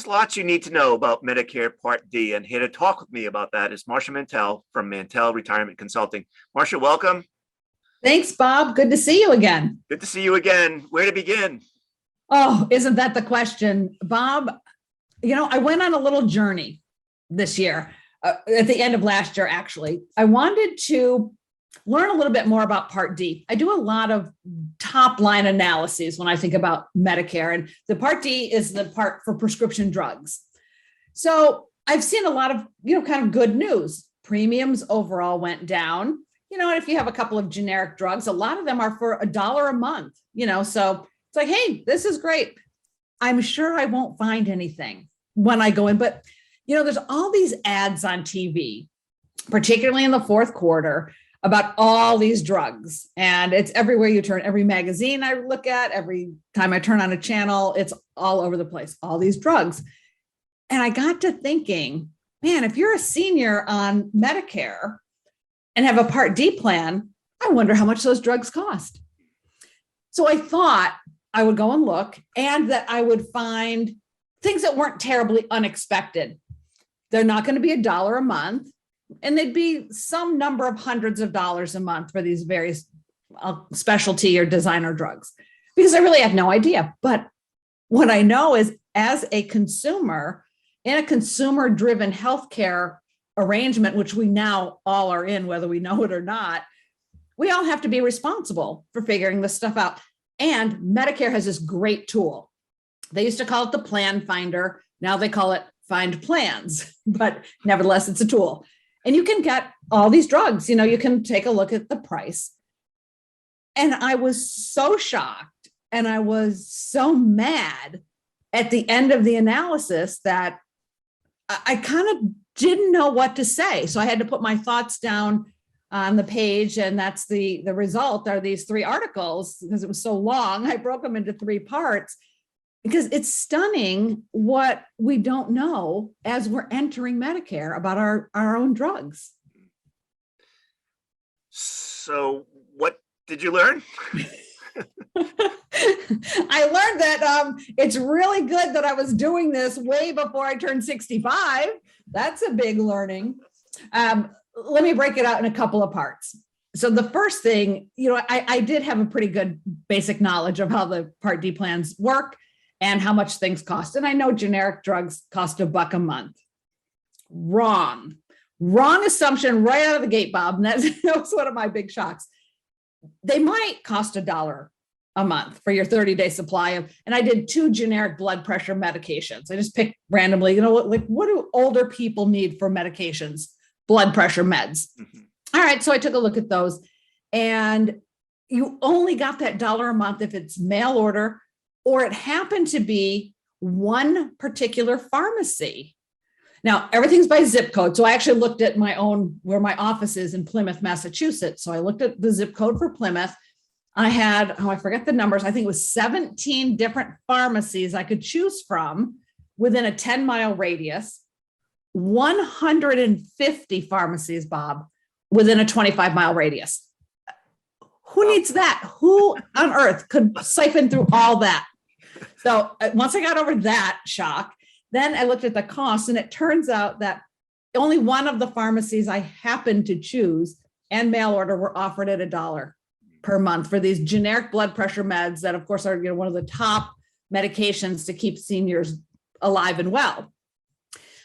There's lots you need to know about Medicare Part D, and here to talk with me about that is Marcia Mantell from Mantell Retirement Consulting. Marcia, welcome. Thanks, Bob. Good to see you again. Good to see you again. Where to begin? Oh, isn't that the question, Bob? I went on a little journey this year, at the end of last year, actually. I wanted to learn a little bit more about Part D. I do a lot of top line analyses when I think about Medicare, and the Part D is the part for prescription drugs. So I've seen a lot of, kind of good news. Premiums overall went down. And if you have a couple of generic drugs, a lot of them are for $1 a month, so it's like, hey, this is great. I'm sure I won't find anything when I go in, but there's all these ads on TV, particularly in the fourth quarter, about all these drugs, and it's everywhere you turn. Every magazine I look at, every time I turn on a channel, it's all over the place, all these drugs. And I got to thinking, man, if you're a senior on Medicare and have a Part D plan, I wonder how much those drugs cost. So I thought I would go and look, and that I would find things that weren't terribly unexpected. They're not going to be $1 a month, and they'd be some number of hundreds of dollars a month for these various specialty or designer drugs, because I really have no idea. But what I know is, as a consumer in a consumer-driven healthcare arrangement, which we now all are in, whether we know it or not, we all have to be responsible for figuring this stuff out. And Medicare has this great tool. They used to call it the Plan Finder. Now they call it Find Plans, but nevertheless, it's a tool. And you can get all these drugs, you can take a look at the price. And I was so shocked, and I was so mad at the end of the analysis that I kind of didn't know what to say. So I had to put my thoughts down on the page, and that's the result are these 3 articles. Because it was so long, I broke them into 3 parts, because it's stunning what we don't know as we're entering Medicare about our own drugs. So what did you learn? I learned that it's really good that I was doing this way before I turned 65. That's a big learning. Let me break it out in a couple of parts. So the first thing, I did have a pretty good basic knowledge of how the Part D plans work and how much things cost. And I know generic drugs cost $1 a month. Wrong assumption right out of the gate, Bob. And that was one of my big shocks. They might cost $1 a month for your 30-day supply of, and I did 2 generic blood pressure medications. I just picked randomly, what do older people need for medications? Blood pressure meds. Mm-hmm. All right. So I took a look at those, and you only got that $1 a month if it's mail order, or it happened to be one particular pharmacy. Now, everything's by zip code. So I actually looked at my own, where my office is in Plymouth, Massachusetts. So I looked at the zip code for Plymouth. I had, I forget the numbers. I think it was 17 different pharmacies I could choose from within a 10-mile radius, 150 pharmacies, Bob, within a 25-mile radius. Who needs that? Who on earth could siphon through all that? So once I got over that shock, then I looked at the cost, and it turns out that only one of the pharmacies I happened to choose and mail order were offered at $1 per month for these generic blood pressure meds that, of course, are one of the top medications to keep seniors alive and well.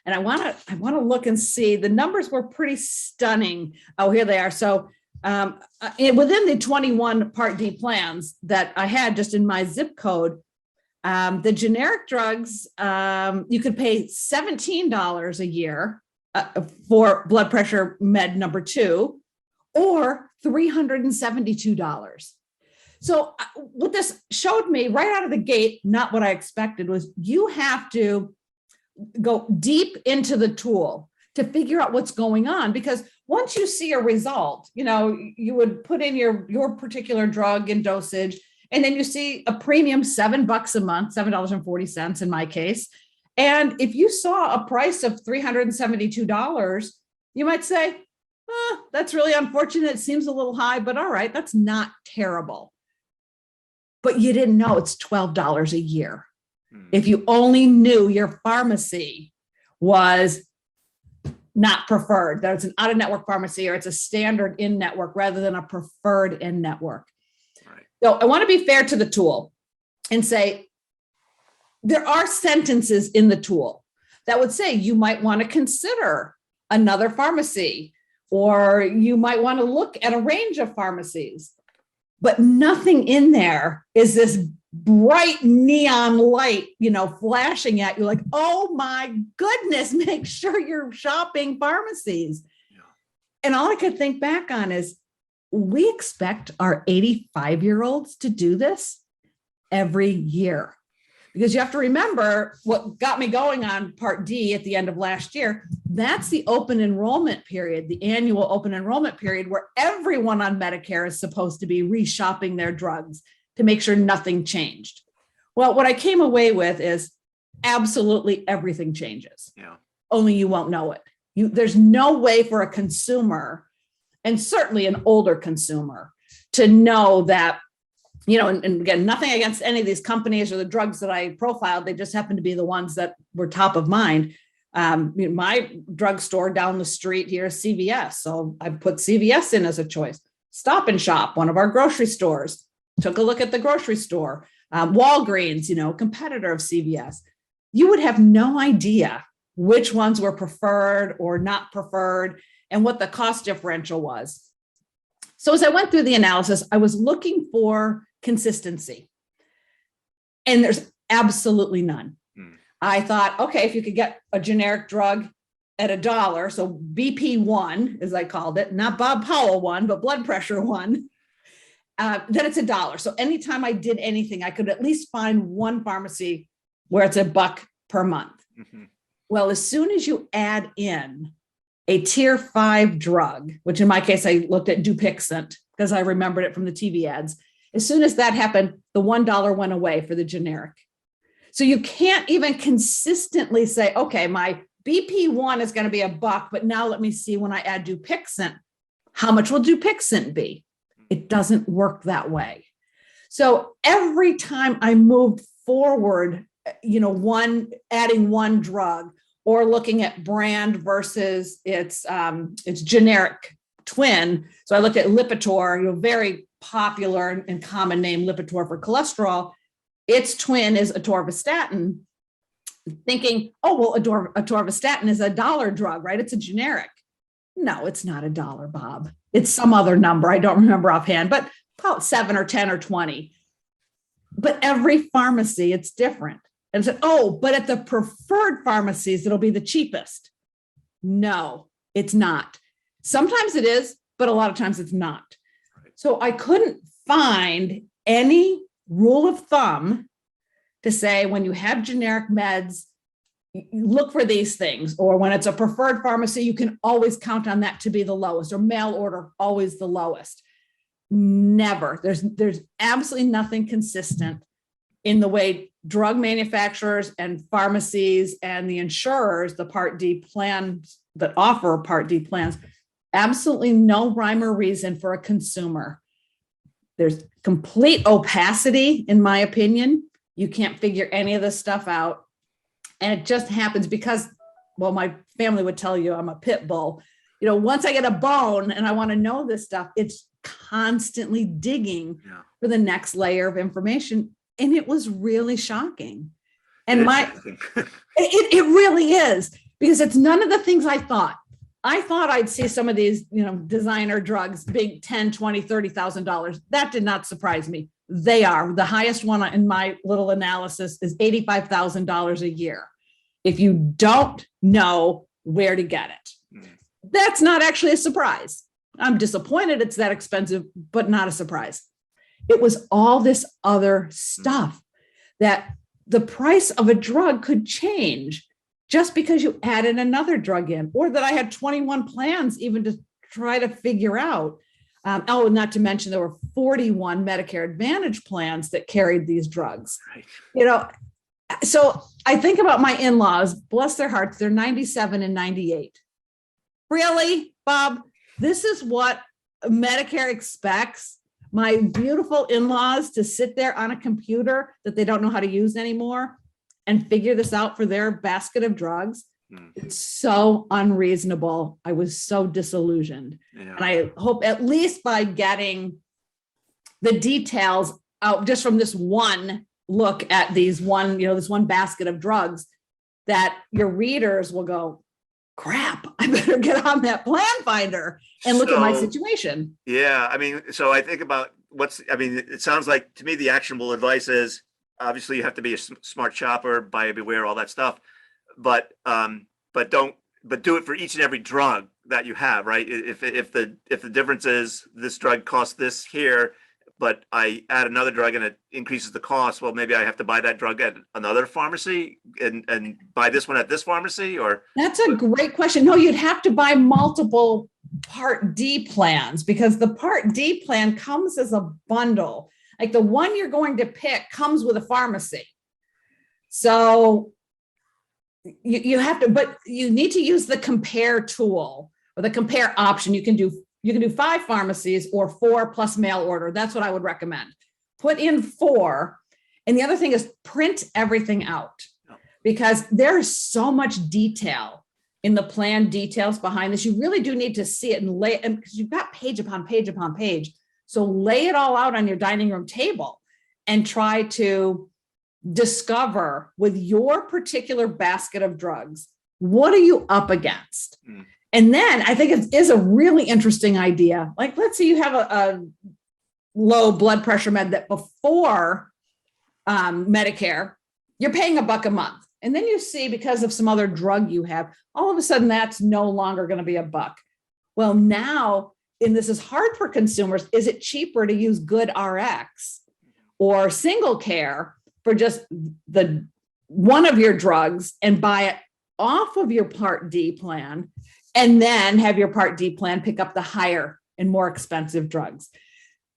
And I want to look and see. The numbers were pretty stunning. Oh, here they are. So within the 21 Part D plans that I had just in my zip code, the generic drugs, you could pay $17 a year for blood pressure med number 2, or $372. So what this showed me right out of the gate, not what I expected, was you have to go deep into the tool to figure out what's going on. Because once you see a result, you would put in your particular drug and dosage, and then you see a premium $7 a month, $7.40 in my case. And if you saw a price of $372, you might say, that's really unfortunate. It seems a little high, but all right, that's not terrible. But you didn't know it's $12 a year. if you only knew your pharmacy was not preferred, that it's an out-of-network pharmacy or it's a standard in-network rather than a preferred in-network. Right. So I want to be fair to the tool and say there are sentences in the tool that would say you might want to consider another pharmacy, or you might want to look at a range of pharmacies, but nothing in there is this bright neon light, flashing at you like, oh my goodness, make sure you're shopping pharmacies. Yeah. And all I could think back on is we expect our 85-year-olds to do this every year. Because you have to remember what got me going on Part D at the end of last year. That's the open enrollment period, the annual open enrollment period where everyone on Medicare is supposed to be reshopping their drugs to make sure nothing changed. Well, what I came away with is absolutely everything changes. Yeah. Only you won't know it. There's no way for a consumer, and certainly an older consumer, to know that, and again, nothing against any of these companies or the drugs that I profiled. They just happen to be the ones that were top of mind. My drugstore down the street here is CVS. So I put CVS in as a choice. Stop and Shop, one of our grocery stores, took a look at the grocery store. Walgreens, competitor of CVS. You would have no idea which ones were preferred or not preferred and what the cost differential was. So as I went through the analysis, I was looking for consistency. And there's absolutely none. I thought, okay, if you could get a generic drug at $1, so BP1, as I called it, not Bob Powell one, but blood pressure one, then it's $1. So anytime I did anything, I could at least find one pharmacy where it's $1 per month. Mm-hmm. Well, as soon as you add in a tier 5 drug, which in my case, I looked at Dupixent because I remembered it from the TV ads. As soon as that happened, the $1 went away for the generic. So you can't even consistently say, okay, my BP1 is going to be $1, but now let me see when I add Dupixent, how much will Dupixent be? It doesn't work that way. So every time I moved forward, adding one drug or looking at brand versus its generic twin. So I looked at Lipitor, very popular and common name Lipitor for cholesterol. Its twin is atorvastatin, thinking, oh, well, atorvastatin is $1 drug, right? It's a generic. No, it's not $1, Bob. It's some other number. I don't remember offhand, but about 7 or 10 or 20. But every pharmacy, it's different. And said, oh, but at the preferred pharmacies, it'll be the cheapest. No, it's not. Sometimes it is, but a lot of times it's not. So I couldn't find any rule of thumb to say when you have generic meds, look for these things, or when it's a preferred pharmacy, you can always count on that to be the lowest, or mail order, always the lowest. Never. There's absolutely nothing consistent in the way drug manufacturers and pharmacies and the insurers, the Part D plans that offer Part D plans, absolutely no rhyme or reason for a consumer. There's complete opacity, in my opinion. You can't figure any of this stuff out. And it just happens because, well, my family would tell you I'm a pit bull. Once I get a bone and I want to know this stuff, it's constantly digging for the next layer of information. And it was really shocking. And it really is, because it's none of the things I thought. I thought I'd see some of these, designer drugs, big $10,000, $20,000, $30,000. That did not surprise me. They are. The highest one in my little analysis is $85,000 a year. If you don't know where to get it, that's not actually a surprise. I'm disappointed it's that expensive, but not a surprise. It was all this other stuff that the price of a drug could change just because you added another drug in, or that I had 21 plans even to try to figure out. Not to mention there were 41 Medicare Advantage plans that carried these drugs. Right. So I think about my in-laws, bless their hearts, they're 97 and 98. Really, Bob? This is what Medicare expects my beautiful in-laws to sit there on a computer that they don't know how to use anymore and figure this out for their basket of drugs. Mm. It's so unreasonable. I was so disillusioned. Yeah. And I hope at least by getting the details out just from this one look at this one basket of drugs, that your readers will go, crap, I better get on that plan finder and look at my situation. Yeah. I mean, so I think about it sounds like to me, the actionable advice is obviously you have to be a smart shopper, buyer beware, all that stuff, but do it for each and every drug that you have, right? If the difference is this drug costs this here, but I add another drug and it increases the cost, well, maybe I have to buy that drug at another pharmacy and buy this one at this pharmacy, or? That's a great question. No, you'd have to buy multiple Part D plans because the Part D plan comes as a bundle. Like the one you're going to pick comes with a pharmacy. So you have to, but you need to use the compare tool or the compare option. You can do 5 pharmacies or 4 plus mail order. That's what I would recommend. Put in 4. And the other thing is print everything out because there's so much detail in the plan details behind this. You really do need to see it and lay it because you've got page upon page upon page. So lay it all out on your dining room table and try to discover with your particular basket of drugs, what are you up against? Mm. And then I think it is a really interesting idea. Like, let's say you have a low blood pressure med that before Medicare, you're paying $1 a month. And then you see because of some other drug you have, all of a sudden that's no longer going to be $1. Well, now, and this is hard for consumers, is it cheaper to use Good RX or Single Care for just the one of your drugs and buy it off of your Part D plan and then have your Part D plan pick up the higher and more expensive drugs?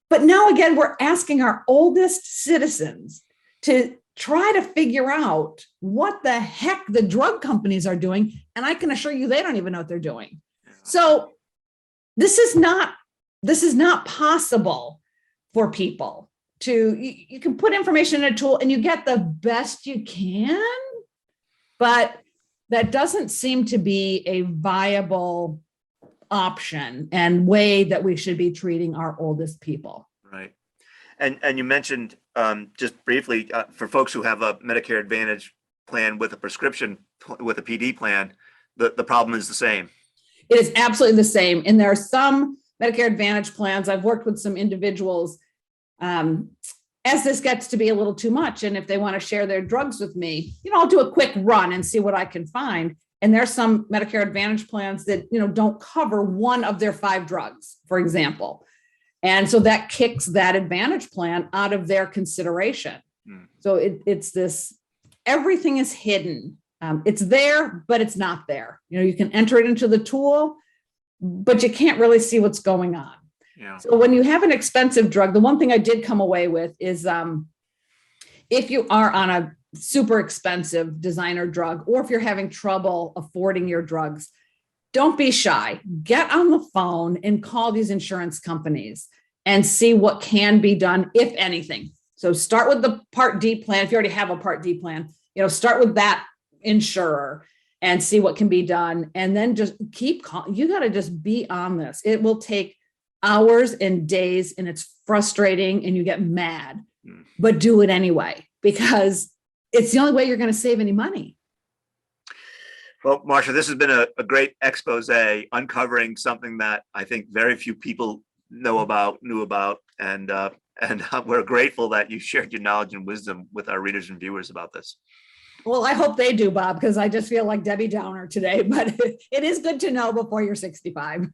But now again, we're asking our oldest citizens to try to figure out what the heck the drug companies are doing. And I can assure you, they don't even know what they're doing. So this is not possible for people to, you can put information in a tool and you get the best you can, but that doesn't seem to be a viable option and way that we should be treating our oldest people. Right. And you mentioned just briefly for folks who have a Medicare Advantage plan with a prescription, with a PD plan, the problem is the same. It is absolutely the same. And there are some Medicare Advantage plans. I've worked with some individuals as this gets to be a little too much. And if they want to share their drugs with me, I'll do a quick run and see what I can find. And there's some Medicare Advantage plans that, don't cover one of their 5 drugs, for example. And so that kicks that Advantage plan out of their consideration. So it's this, everything is hidden. It's there, but it's not there. You can enter it into the tool, but you can't really see what's going on. Yeah. So when you have an expensive drug, the one thing I did come away with is if you are on a super expensive designer drug, or if you're having trouble affording your drugs, don't be shy. Get on the phone and call these insurance companies and see what can be done, if anything. So start with the Part D plan. If you already have a Part D plan, start with that insurer and see what can be done. And then just keep calling. You got to just be on this. It will take hours and days and it's frustrating and you get mad, but do it anyway, because it's the only way you're going to save any money. Well, Marcia, this has been a great expose uncovering something that I think very few people knew about, and we're grateful that you shared your knowledge and wisdom with our readers and viewers about this. Well, I hope they do, Bob, because I just feel like Debbie Downer today, but it is good to know before you're 65.